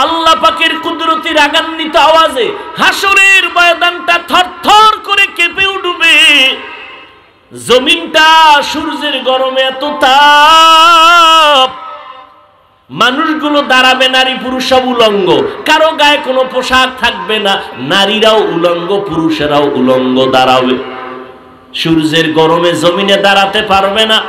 আল্লাহ পাকের কুদরতি রাগান্বিত আওয়াজে হাসরের ময়দানটা থরথর করে কেঁপে উঠবে। জমিনটা সূর্যের গরমে এত তাপ, মানুষগুলো দাঁড়াবে, নারী পুরুষ সব উলঙ্গ, কারো গায়ে কোনো পোশাক থাকবে না, নারীরাও উলঙ্গ পুরুষেরাও উলঙ্গ দাঁড়াবে। সূর্যের গরমে জমিনে দাঁড়াতে পারবে না,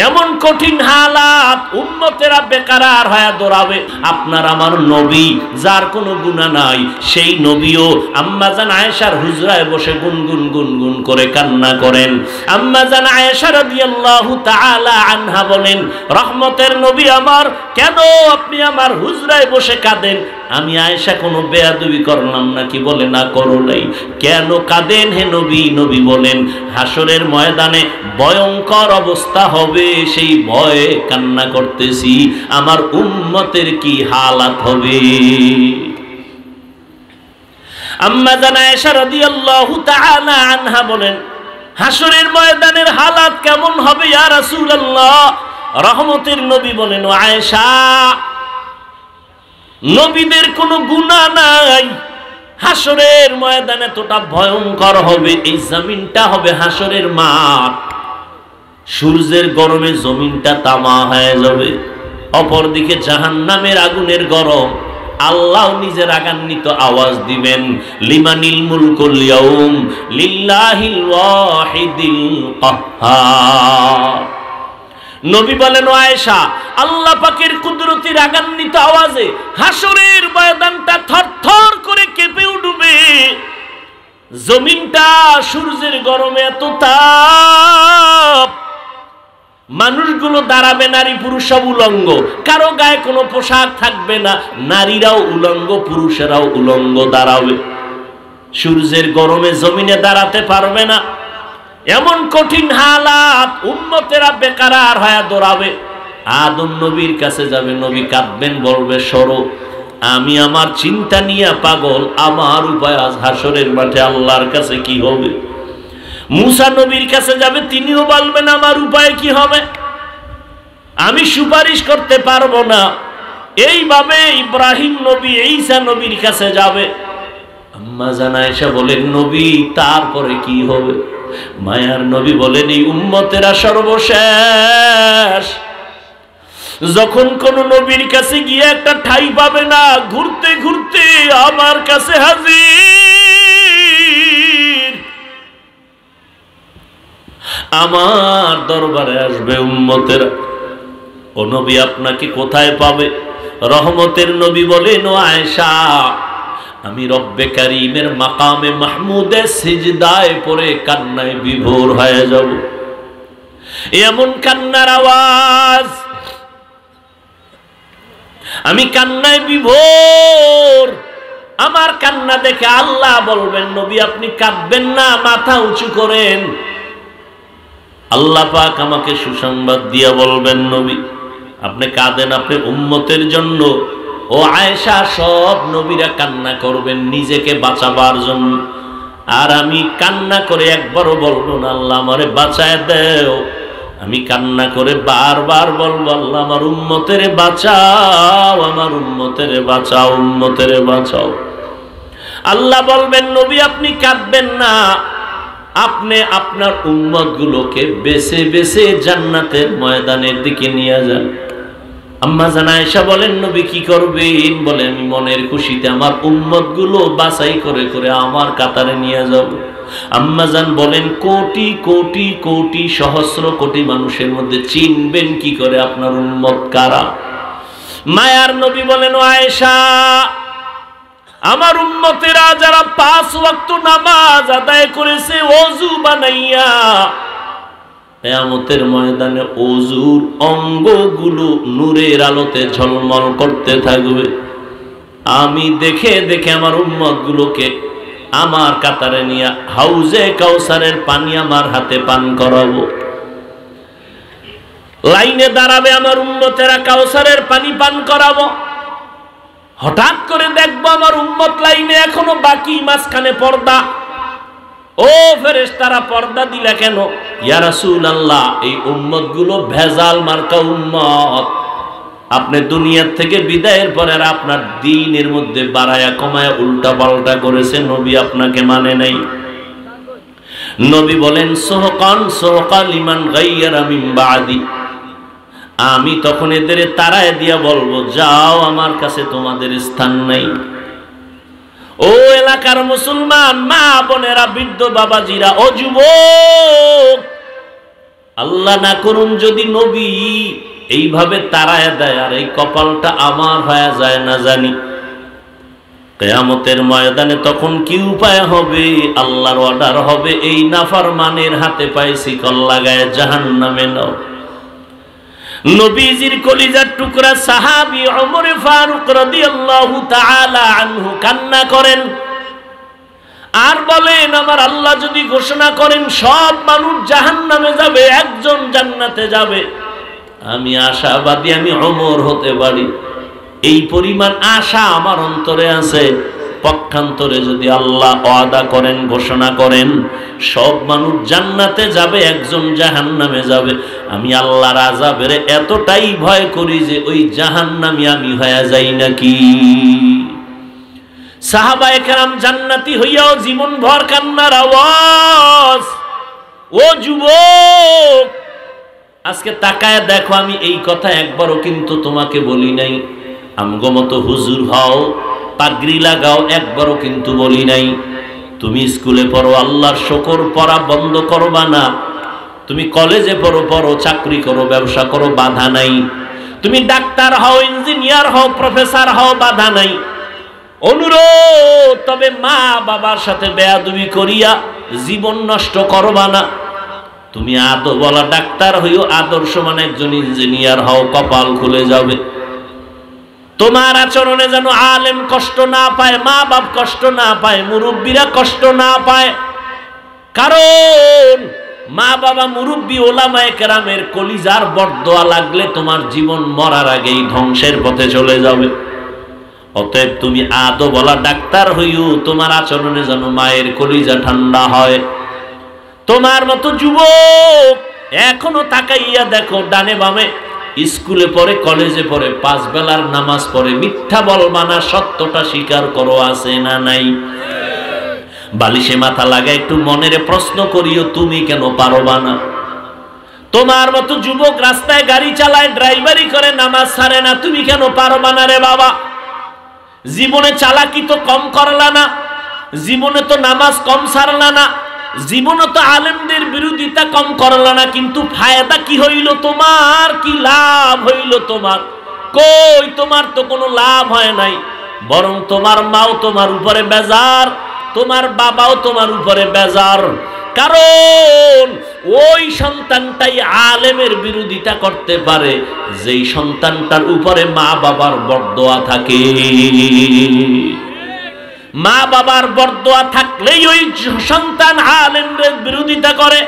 এমন কঠিন হালাত, উম্মতেরা বেকারার হয়ে দৌড়াবে। আপনার আমার নবী যার কোনো গুনাহ নাই, সেই নবীও আম্মাজান আয়েশার হুজরায় বসে গুনগুন গুনগুন করে কান্না করেন। আম্মাজান আয়েশা রাদিয়াল্লাহু তাআলা আনহা বলেন, রহমতের নবী আমার, কেন আপনি আমার হুজরায় বসে কাঁদেন? আমি আয়েশা কোনো বেয়াদবি করলাম নাকি? বলে না, করো নাই। কেন কাঁদেন হে নবী? নবী বলেন, হাসরের ময়দানে ভয়ঙ্কর অবস্থা হবে, সেই ভয়ে কান্না করতেছি, আমার উম্মতের কি হালাত হবে। আম্মা জান আয়েশা রাদিয়াল্লাহু তাআলা আনহা বলেন, হাসরের ময়দানের হালাত কেমন হবে ইয়া রাসূলুল্লাহ? রহমতের নবী বলেন, ও আয়েশা, নবীদের কোনো গুনাহ নাই, হাসরের ময়দানে এতটা ভয়ঙ্কর হবে, এই জমিনটা হবে হাসরের মাঠ, সূর্যের গরমে জমিনটা তামা হয়ে যাবে। অপরদিকে জাহান্নামের আগুনের গরম, আল্লাহ নিজের রাগান্বিত আওয়াজ দিবেন, লিমানিল মুলকুল ইয়াউম লিল্লাহিল ওয়াহিদিল কাহ্হার। নবী বলেন, ও আয়েশা, আল্লাহ পাকের কুদরতি রাগান্বিত আওয়াজে হাসরের ময়দানটা থরথর করে কেঁপে উঠবে। জমিনটা সূর্যের গরমে এত তাপ, মানুষগুলো দাঁড়াবে, নারী পুরুষ সব উলঙ্গ, কারো গায়ে কোনো পোশাক থাকবে না, নারীরাও উলঙ্গ পুরুষেরাও উলঙ্গ দাঁড়াবে। সূর্যের গরমে জমিনে দাঁড়াতে পারবে না, এমন কঠিন হালাত, উম্মতেরা বেকারার হয়ে দৌড়াবে। আদম নবীর কাছে যাবে, নবী কাঁদবেন, বলবে, সরো, আমি আমার চিন্তা নিয়ে পাগল, আমার উপায় আজ হাসরের মাঠে আল্লাহর কাছে কি হবে। মুসা নবীর কাছে যাবে, তিনিও বলবেন, আমার উপায় কি হবে, আমি সুপারিশ করতে পারবো না। এইভাবে ইব্রাহিম নবী, ঈসা নবীর কাছে যাবে। আম্মা জান আয়েশা বলেন, নবী তারপরে কি হবে? মায়ার নবী বলেন, এই উম্মতেরা সর্বশেষ, যখন কোন নবীর কাছে গিয়ে একটা ঠাই পাবে না, ঘুরতে ঘুরতে আমার কাছে হাজির, আমার দরবারে আসবে উম্মতেরা। ও নবী, আপনাকে কোথায় পাবে? রহমতের নবী বলেন, ও আয়েশা, আমি রব্বে কারীমের মাকামে মাহমুদে সিজদায় পড়ে কান্নায় বিভোর হয়ে যাব। এমন কান্নার আওয়াজ, আমি কান্নায় বিভোর। আমার কান্না দেখে আল্লাহ বলবেন, নবী আপনি কাঁদবেন না, মাথা উঁচু করেন। আল্লাহ পাক আমাকে সুসংবাদ দিয়া বলবেন, নবী আপনি কাঁদেন, আপনি উম্মতের জন্য। ও আয়েশা, সব নবীরা কান্না করবেন নিজেকে বাঁচাবার জন্য, আর আমি কান্না করে একবারও বলবো না, আল্লাহ আমারে বাঁচায় দেও। আমি কান্না করে বারবার বলবো, আল্লাহ আমার উম্মতেরে বাঁচাও, আমার উম্মতেরে বাঁচাও, উম্মতেরে বাঁচাও। আল্লাহ বলবেন, নবী আপনি কাঁদবেন না, আপনি আপনার উম্মতগুলোকে বেছে বেছে জান্নাতের ময়দানের দিকে নিয়ে যান। আম্মা জান আয়েশা বলেন, নবী কি করবেন? বলে, আমি মনের খুশিতে আমার উম্মতগুলো বাছাই করে করে আমার কাতারে নিয়ে যাব। আম্মা জান বলেন, কোটি কোটি কোটি সহস্র কোটি মানুষের মধ্যে চিনবেন কি করে আপনার উম্মত কারা? মায়ার নবী বলেন, ও আয়েশা, আমার উম্মতেরা যারা 5 ওয়াক্ত নামাজ আদায় করেছে ওযু বানাইয়া, কিয়ামতের ময়দানে ওযুর অঙ্গগুলো নূরের আলোতে ঝলমল করতে থাকবে। আমি দেখে দেখে আমার উম্মতগুলোকে আমার কাতারে নিয়ে হাউজে কাউসারের পানি আমার হাতে পান করাবো। লাইনে দাঁড়াবে আমার উম্মতেরা, কাউসারের পানি পান করাবো। হঠাৎ করে দেখবো আমার উম্মত লাইনে এখনো বাকি, মাঝখানে পর্দা। ও ফেরেশতারা, পর্দা দিলা কেন? ইয়া রাসূলুল্লাহ, এই উম্মতগুলো ভেজাল মার্কা উম্মত, আপনি দুনিয়ার থেকে বিদায়ের পরে আর আপনার দ্বীনের মধ্যে বাড়ায়া কমায়া উল্টা পাল্টা করেছে, নবী আপনাকে মানে নাই। নবী বলেন সোহকান সোহকা লিমান গাইয়ারা মিন বাদি, আমি তখন এদের তাড়ায় দিয়া বলবো যাও, আমার কাছে তোমাদের স্থান নাই। ও এলাকার মুসলমান মা বোনেরা, বৃদ্ধ বাবাজিরা, ও যুবক, আল্লাহ না করুন যদি নবী এইভাবে তাড়ায় দেয় আর এই কপালটা আমার হয়ে যায় না জানি, কিয়ামতের ময়দানে তখন কি উপায় হবে? আল্লাহর অর্ডার হবে এই নাফরমানের হাতে পায়ে শিকল লাগায় জাহান্নামে নাও। নবীজির কলিজার টুকরা সাহাবী ওমর ফারুক রাদিয়াল্লাহু তাআলা আনহু কান্না করেন আর বলেন, আমার আল্লাহ যদি ঘোষণা করেন সব মানুষ জাহান্নামে যাবে, একজন জান্নাতে যাবে, আমি আশাবাদী আমি ওমর হতে পারি। এই পরিমাণ আশা আমার অন্তরে আছে। পক্ষান্তরে যদি আল্লাহ ওয়াদা করেন, ঘোষণা করেন সব মানুষ জান্নাতে যাবে, একজন জাহান্নামে যাবে, আমি আল্লাহর আযাবের এতটাই ভয় করি যে ওই জাহান্নামী আমি হয়ে যাই নাকি। সাহাবায়ে কেরাম জান্নাতি হইয়াও জীবনভর কান্নার আওয়াজ। ও যুবক, আজকে তাকায় দেখো, আমি এই কথা একবারও কিন্তু তোমাকে বলি নাই। আমগো মতো হুজুর হও, পাগড়ি লাগাও, একবারও কিন্তু বলি নাই। তুমি স্কুলে পড়ো, আল্লাহর শুকর, পড়া বন্ধ করবা না। তুমি কলেজে পড়ো, চাকরি করো, ব্যবসা করো, বাধা নাই। তুমি ডাক্তার হও, ইঞ্জিনিয়ার হও, প্রফেসর হও, বাধা নাই। অনুরোধ, তবে মা বাবার সাথে বেয়াদবি করিয়া জীবন নষ্ট করবা না। তুমি বলা ডাক্তার হইও, আদর্শমান একজন ইঞ্জিনিয়ার হও, কপাল খুলে যাবে। তোমার আচরণে যেন আলেম কষ্ট না পায়, মা বাপ কষ্ট না পায়, মুরব্বীরা কষ্ট না পায়। কারণ মা বাবা, মুরব্বী, ওলামায়ে কেরামের কলিজার বরদোয়া লাগলে তোমার জীবন মরার আগেই ধ্বংসের পথে চলে যাবে। অতএব তুমি বলা ডাক্তার হইও, তোমার আচরণে যেন মায়ের কলিজা ঠান্ডা হয়। তোমার মতো যুবক এখনো তাকাইয়া দেখো ডানে বামে, স্কুলে পড়ে, কলেজে পড়ে, 5 বেলার নামাজ পড়ে, মিথ্যা বলবা না, সত্যটা স্বীকার করো, আছে না নাই? বালিশে মাথা লাগা একটু মনের প্রশ্ন করিও, তুমি কেন পারবা না? তোমার মতো যুবক রাস্তায় গাড়ি চালায়, ড্রাইভারি করে, নামাজ ছাড়ে না, তুমি কেন পারবা না রে বাবা? জীবনে চালাকি তো কম করলা না, জীবনে তো নামাজ কম ছাড়লা না, জীবনে তো আলেমদের বিরোধিতা কম করলা না, কিন্তু ফায়দা কি হইল তোমার? কি লাভ হইল তোমার? কই, তোমার তো কোনো লাভ হয় নাই, বরং তোমার মাও তোমার উপরে বেজার, তোমার বাবাও তোমার উপরে বেজার। কারণ ওই সন্তানটাই আলেমের বিরোধিতা করতে পারে যেই সন্তানটার উপরে মা বাবার বরদোয়া থাকে। মা বাবার বরদোয়া থাকলেই ওই সন্তান আলেমের বিরোধিতা করে,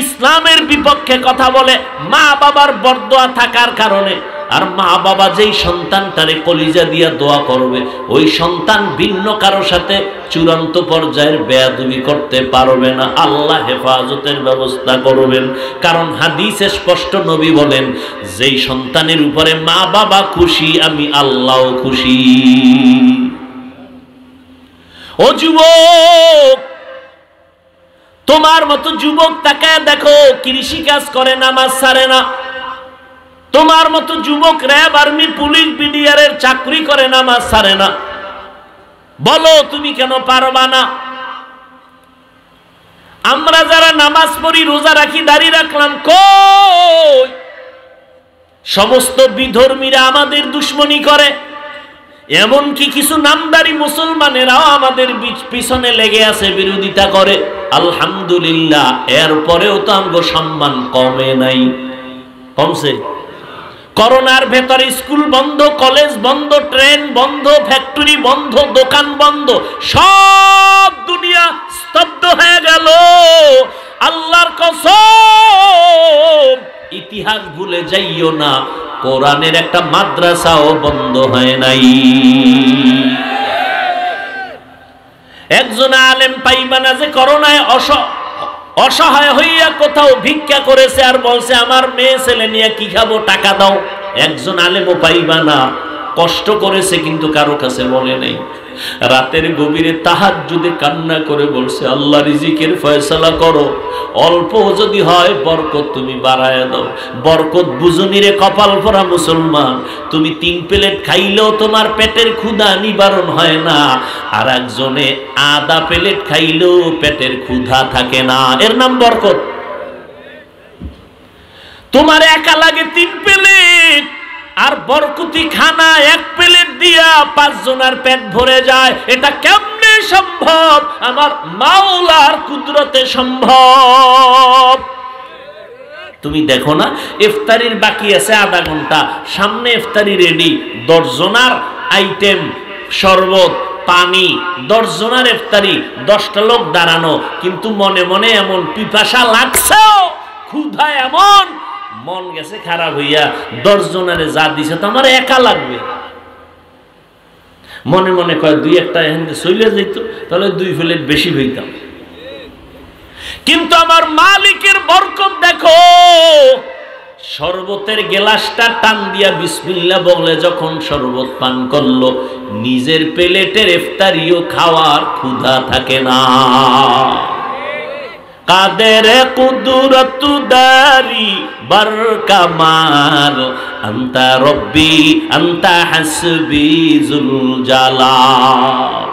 ইসলামের বিপক্ষে কথা বলে, মা বাবার বরদোয়া থাকার কারণে। আর মা বাবা যেই সন্তানটারে কলিজা দিয়া দোয়া করবে, ওই সন্তান ভিন্ন কারো সাথে চূড়ান্ত পর্যায়ের বেয়াদবি করতে পারবে না। আল্লাহ হেফাজতের ব্যবস্থা করবেন। কারণ হাদিসে স্পষ্ট নবী বলেন, যেই সন্তানের উপরে মা বাবা খুশি, আমি আল্লাহও খুশি। ও যুবক, তোমার মতো যুবক তাকায় দেখো, কৃষি কাজ করে, নামাজ ছাড়ে না। তোমার মতো যুবক র্যাব, আর্মি, পুলিশ, বিডিআরের চাকরি করে, নামাজ ছাড়ে না। বলো তুমি কেন পারবা না? আমরা যারা নামাজ পড়ি, রোজা রাখি, দাড়ি রাখলাম, কই? সমস্ত বিধর্মীরা আমাদের দুশ্মনী করে, এমনকি কিছু নামদারি মুসলমানেরাও আমাদের পিছনে লেগে আছে, বিরোধিতা করে। আলহামদুলিল্লাহ, এরপরেও তো আমগো সম্মান কমে নাই, কমছে। করোনার ভেতরে স্কুল বন্ধ, কলেজ বন্ধ, ট্রেন বন্ধ, ফ্যাক্টরি বন্ধ, দোকান বন্ধ, সব দুনিয়া স্তব্ধ হয়ে গেল। আল্লাহর কসম, ইতিহাস ভুলে যাইও না, কোরআনের একটা মাদ্রাসাও বন্ধ হয় নাই। একজন আলেম পাইবা না যে করোনায় অসহায় হইয়া কোথাও ভিক্ষা করেছে আর বলছে আমার মেয়ে ছেলে নিয়ে কি খাবো, টাকা দাও। একজন আলেমও পাইবা না। কষ্ট করেছে কিন্তু কারো কাছে বলে নাই। রাতের গভীরে তাহাজ্জুদে কান্না করে বলছে, আল্লাহ রিজিকের ফয়সালা করো, অল্প যদি হয় বরকত তুমি বাড়ায় দাও। বরকত বুঝুনি রে কপাল পরা মুসলমান, তুমি 3 প্লেট খাইলেও তোমার পেটের ক্ষুধা নিবারণ হয় না, আর একজনে আধা প্লেট খাইলেও পেটের ক্ষুধা থাকে না, এর নাম বরকত। তোমার একা লাগে 3 প্লেট, আর বরকতি খানা 1 প্লেট দিয়া 5 জনের পেট ভরে যায়। এটা কেমনে সম্ভব? আমার মাওলার কুদরতে সম্ভব। তুমি দেখো না, ইফতারির বাকি আছে আধা ঘন্টা, সামনে ইফতারি রেডি, 10 জনের আইটেম, শরবত, পানি, 10 জনের ইফতারি, 10টা লোক দাঁড়ানো, কিন্তু মনে মনে এমন পিপাসা লাগছে, ক্ষুধা এমন, মন গেছে খারাপ হইয়া 10 জনের যা দিছে তো আমার একা লাগবে। মনে মনে কয় 2-1টা এখানে চলে যেত, তাহলে 2 প্লেট বেশি হইতাম। কিন্তু আমার মালিকের বরকত দেখো, শরবতের গ্লাসটা টান দিয়া বিসমিল্লাহ বলে যখন শরবত পান করলো, নিজের প্লেটের ইফতারিও খাওয়ার ক্ষুধা থাকে না। কাদের কুদরত দারি বার কামাল, আনতা রব্বি আনতা হাসবি জুল জালাল।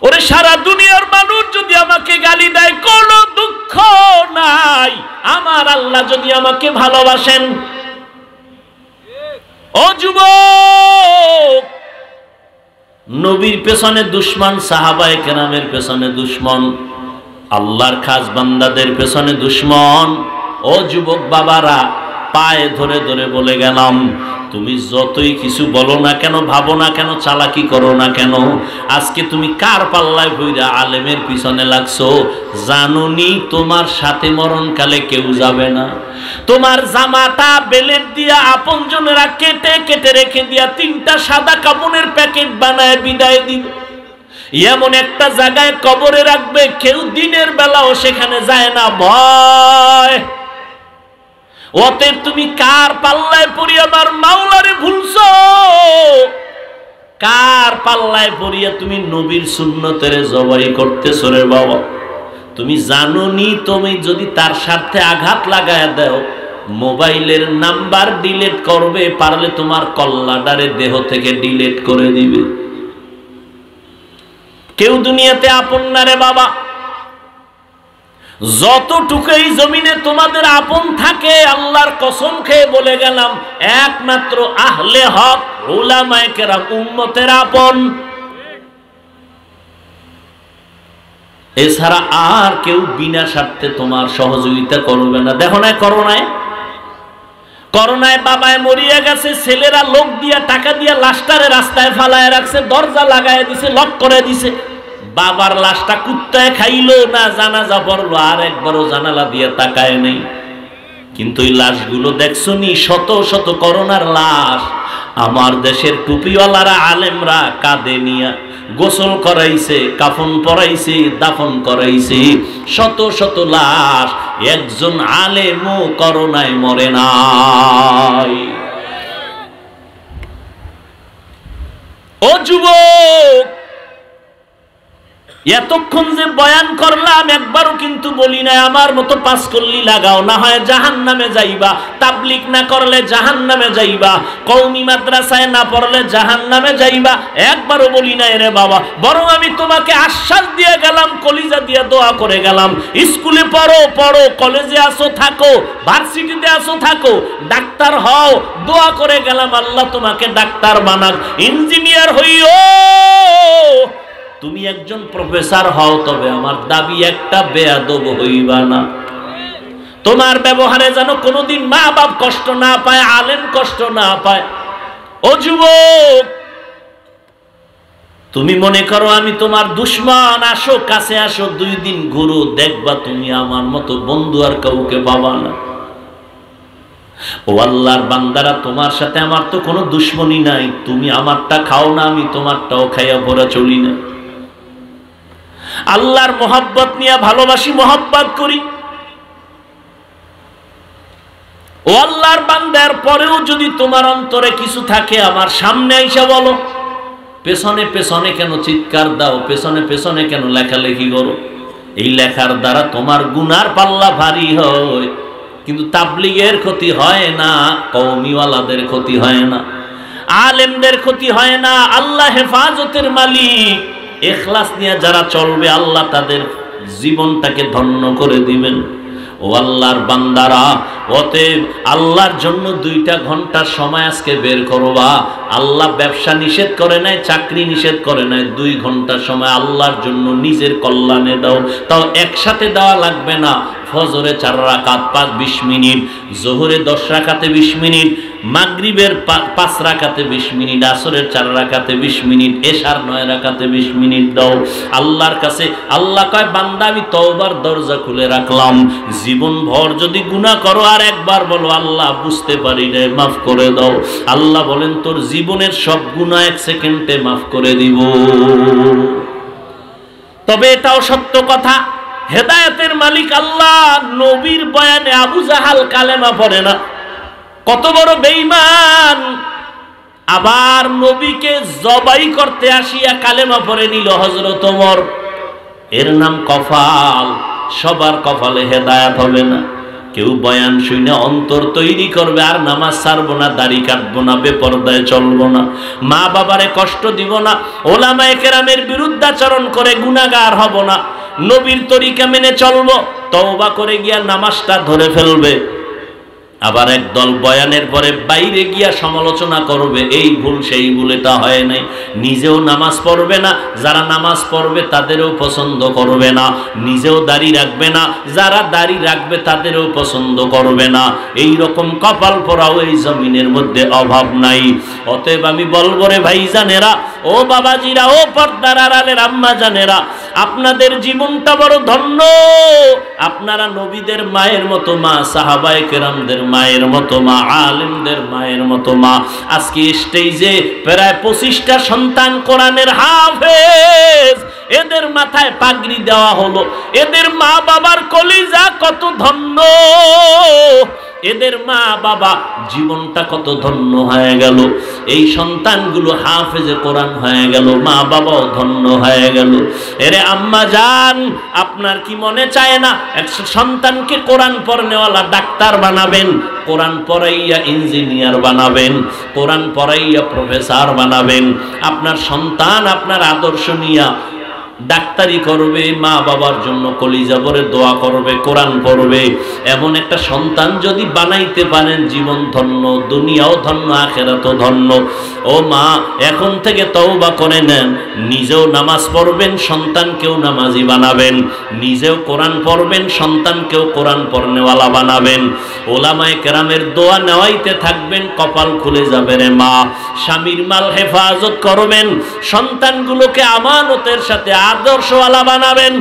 ওরে সারা দুনিয়ার মানুষ যদি আমাকে গালি দেয় কোনো দুঃখ নাই, আমার আল্লাহ যদি আমাকে ভালোবাসেন। ও যুবক, নবীর পেছনে দুশমন, সাহাবায়ে কেরামের পেছনে দুশমন, আল্লাহর খাস বান্দাদের পেছনে দুশমন। ও যুবক বাবারা, পায়ে ধরে ধরে বলে গেলাম, তুমি যতই কিছু বলো না কেন, ভাবো না কেন, চালাকি করো না কেন, আজকে তুমি কার পাল্লায় ভইরা আলেমের পিছনে লাগছো? জানোনি তোমার সাথে মরণকালে কেউ যাবে না। তোমার জামাটা বেলেট দিয়া আপনজনেরা কেটে কেটে রেখে দিয়া 3টা সাদা কাপড়ের প্যাকেট বানায় বিদায় দিবে। এমন একটা জায়গায় কবরে রাখবে, কেউ দিনের বেলাও সেখানে যায় না, ভয়। অতএব তুমি কার পাল্লায় পড়ি আমার মাওলারে ভুলছো? কার পাল্লায় পড়িয়া তুমি নবীর সুন্নতের জবাই করতেছো রে বাবা? তুমি জানোনি তুমি যদি তার সাথে আঘাত লাগায় দাও, মোবাইলের নাম্বার ডিলিট করবে, পারলে তোমার কল্লাডারে দেহ থেকে ডিলিট করে দিবে। কেউ দুনিয়াতে আপন না রে বাবা। যতটুকুই জমিনে তোমাদের আপন থাকে, আল্লাহর কসম খেয়ে বলে গেলাম, একমাত্র আহলে হক উলামায়ে কেরাম উম্মতের আপন। এছাড়া আর কেউ বিনা স্বার্থে তোমার সহযোগিতা করবে না। দেখো না করোনায় বাবায় মরিয়া গেছে, ছেলেরা লোক দিয়া টাকা দিয়া লাশটারে রাস্তায় ফালায় রাখছে, দরজা লাগায় দিছে, লক করে দিছে। বাবার লাশটা কুত্তায় খাইলো না, জানাজা পড়লো, আর একবারও জানালা দিয়ে তাকায় নেই। কিন্তু এই লাশগুলো দেখছো নি, শত শত করোনার লাশ আমার দেশের টুপিওয়ালারা আলেমরা কাঁধে নিয়া গোসল করাইছে, কাফন পরাইছে, দাফন করাইছে। শত শত লাশ, একজন আলেমও করোনায় মরে নাই। ও যুবক, এতক্ষণ যে বয়ান করলাম একবারও কিন্তু বলি না আমার মতো 5 কল্লি লাগাও, না হয় জাহান্নামে যাইবা। তাবলীগ না করলে জাহান্নামে যাইবা, কওমি মাদ্রাসায় না পড়লে জাহান্নামে যাইবা, একবারও বলি না রে বাবা। বরং আমি তোমাকে আশ্বাস দিয়ে গেলাম, কলিজা দিয়ে দোয়া করে গেলাম, স্কুলে পড়ো, কলেজে আসো থাকো, ভার্সিটিতে আসো থাকো, ডাক্তার হও, দোয়া করে গেলাম আল্লাহ তোমাকে ডাক্তার বানাক, ইঞ্জিনিয়ার হইও, তুমি একজন প্রফেসর হও, তবে আমার দাবি একটা, বেয়াদব হইবা না। তোমার ব্যবহারে যেন কোনোদিন মা বাপ কষ্ট না পায়, আলেম কষ্ট না পায়। ও যুবক, তুমি মনে করো আমি তোমার দুশমন, আসো কাছে আসো, 2 দিন ঘুরো, দেখবা তুমি আমার মতো বন্ধু আর কাউকে পাবা না। ও আল্লাহর বান্দারা, তোমার সাথে আমার তো কোনো দুশমনি নাই, তুমি আমারটা খাও না, আমি তোমারটাও খাইয়া পড়া চলি না। আল্লাহর মোহাব্বত নিয়ে ভালোবাসি, মোহাব্বত করি। ও আল্লাহর বান্দার পরেও যদি তোমার অন্তরে কিছু থাকে আমার সামনে আইসা বলো। পেছনে পেছনে কেন চিৎকার দাও, পেছনে পেছনে কেন লেখালেখি করো? এই লেখার দ্বারা তোমার গুনার পাল্লা ভারী হয়, কিন্তু তাবলীগের ক্ষতি হয় না, কওমিওয়ালাদের ক্ষতি হয় না, আলেমদের ক্ষতি হয় না। আল্লাহ হেফাজতের মালিক। ইখলাস নিয়ে যারা চলবে আল্লাহ তাদের জীবনটাকে ধন্য করে দিবেন। ও আল্লাহর বান্দারা, অতএব আল্লাহর জন্য 2টা ঘন্টার সময় আজকে বের করবা। আল্লাহ ব্যবসা নিষেধ করে নাই, চাকরি নিষেধ করে নাই, 2 ঘন্টার সময় আল্লাহর জন্য নিজের কল্যাণে দাও। তাও একসাথে দেওয়া লাগবে না। ফজরে 4 রাকাত 20 মিনিট, জোহরে 10 রাকাতে 20 মিনিট, মাগরিবের 5 রাকাতে 20 মিনিট, আসরের 4 রাকাতে 20 মিনিট, এশার 9 রাকাতে 20 মিনিট দাও আল্লাহর কাছে। আল্লাহ কয় বান্দা আমি তওবার দরজা খুলে রাখলাম। জীবন ভর যদি গুনাহ করো আর একবার বলো আল্লাহ বুঝতে পারি না, মাফ করে দাও, আল্লাহ বলেন তোর জীবনের সব গুনাহ 1 সেকেন্ডে মাফ করে দিব। তবে এটাও সত্য কথা, হেদায়েতের মালিক আল্লাহ। নবীর বয়ানে আবু জাহাল কালেমা পড়ে না, কত বড় বেঈমান। আবার নবীকে জবাই করতে আসিয়া কালেমা পড়ে নিল হযরত ওমর। এর নাম কপাল। সবার কপালে হেদায়েত হবে না। কেউ বয়ান শুনে অন্তর তৈরি করবে আর নামাজ ছাড়বো না, দাড়ি কাটবো না, বেপরদায় চলবো না, মা বাবারে কষ্ট দিব না, ওলামায়ে কেরামের বিরুদ্ধাচরণ করে গুনাহগার হব না, নবীর তরিকা মেনে চলবো, তওবা করে গিয়া নামাজটা ধরে ফেলবে। আবার একদল বয়ানের পরে বাইরে গিয়া সমালোচনা করবে, এই ভুল সেই ভুল, এটা হয় নাই। নিজেও নামাজ পড়বে না, যারা নামাজ পড়বে তাদেরও পছন্দ করবে না। নিজেও দাড়ি রাখবে না, যারা দাড়ি রাখবে তাদেরও পছন্দ করবে না। এই রকম কপাল পরাও এই জমিনের মধ্যে অভাব নাই। অতএব আমি বলবো রে ভাইজানেরা, ও বাবাজিরা, ও পর্দার আড়ালের আম্মা জানেরা, আপনাদের জীবনটা বড় ধন্য। আপনারা নবীদের মায়ের মতো মা, সাহাবায়ে কেরামদের মায়ের মতো মা, আলেমদের মায়ের মতো মা। আজকে স্টেজে প্রায় 25টা সন্তান কোরআনের হাফেজ, এদের মাথায় পাগড়ি দেওয়া হলো। এদের মা বাবার কলিজা কত ধন্য, এদের মা বাবা জীবনটা কত ধন্য হয়ে গেল। এই সন্তানগুলো হাফেজে কোরআন হয়ে গেল, মা বাবাও ধন্য হয়ে গেল। এরে আম্মা জান, আপনার কি মনে চায় না এক সন্তানকে কোরআন পড়নেওয়ালা ডাক্তার বানাবেন, কোরআন পড়াইয়া ইঞ্জিনিয়ার বানাবেন, কোরআন পড়াইয়া প্রফেসর বানাবেন? আপনার সন্তান আপনার আদর্শ নিয়া ডাক্তারি করবে, মা বাবার জন্য কলিজা ভরে দোয়া করবে, কোরআন পড়বে। এমন একটা সন্তান যদি বানাইতে পারেন, জীবন ধন্য, দুনিয়াও ধন্য, আখিরাতও ধন্য। ও মা, এখন থেকে তওবা করে নেন, নিজেও নামাজ পড়বেন, সন্তানকেও নামাজি বানাবেন, নিজেও কোরআন পড়বেন, সন্তানকেও কোরআন পড়নেওয়ালা বানাবেন। ওলামায়ে কেরামের দোয়া নেওয়াইতে থাকবেন, কপাল খুলে যাবে রে মা। স্বামীর মাল হেফাজত করবেন, সন্তানগুলোকে আমানতের সাথে আদর্শওয়ালা বানাবেন।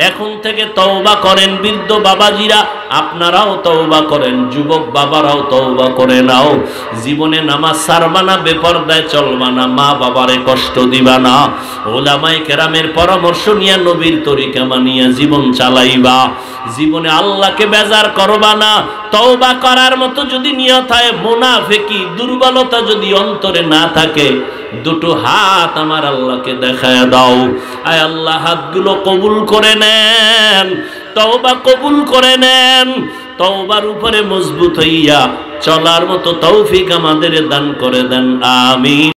এখন থেকে তওবা করেন। বৃদ্ধ বাবাজিরা আপনারাও তওবা করেন, যুবক বাবারাও তওবা করে নাও। জীবনে নামাজ ছাড়বা না, বেপরদায় চলবা না, মা বাবারে কষ্ট দিবা না। ওলামায়ে কেরামের পরামর্শ নিয়ে নবীর তরিকা মানিয়া জীবন চালাইবা। জীবনে আল্লাহকে বেজার করবা না। তওবা করার মতো যদি নিয়ত হয়, মুনাফিকি দুর্বলতা যদি অন্তরে না থাকে, 2টো হাত আমার আল্লাহকে দেখায় দাও। আয় আল্লাহ, হাতগুলো কবুল করে নেন, তওবা কবুল করে নেন। তওবার উপরে মজবুত হইয়া চলার মতো তৌফিক আমাদের দান করে দেন। আমিন।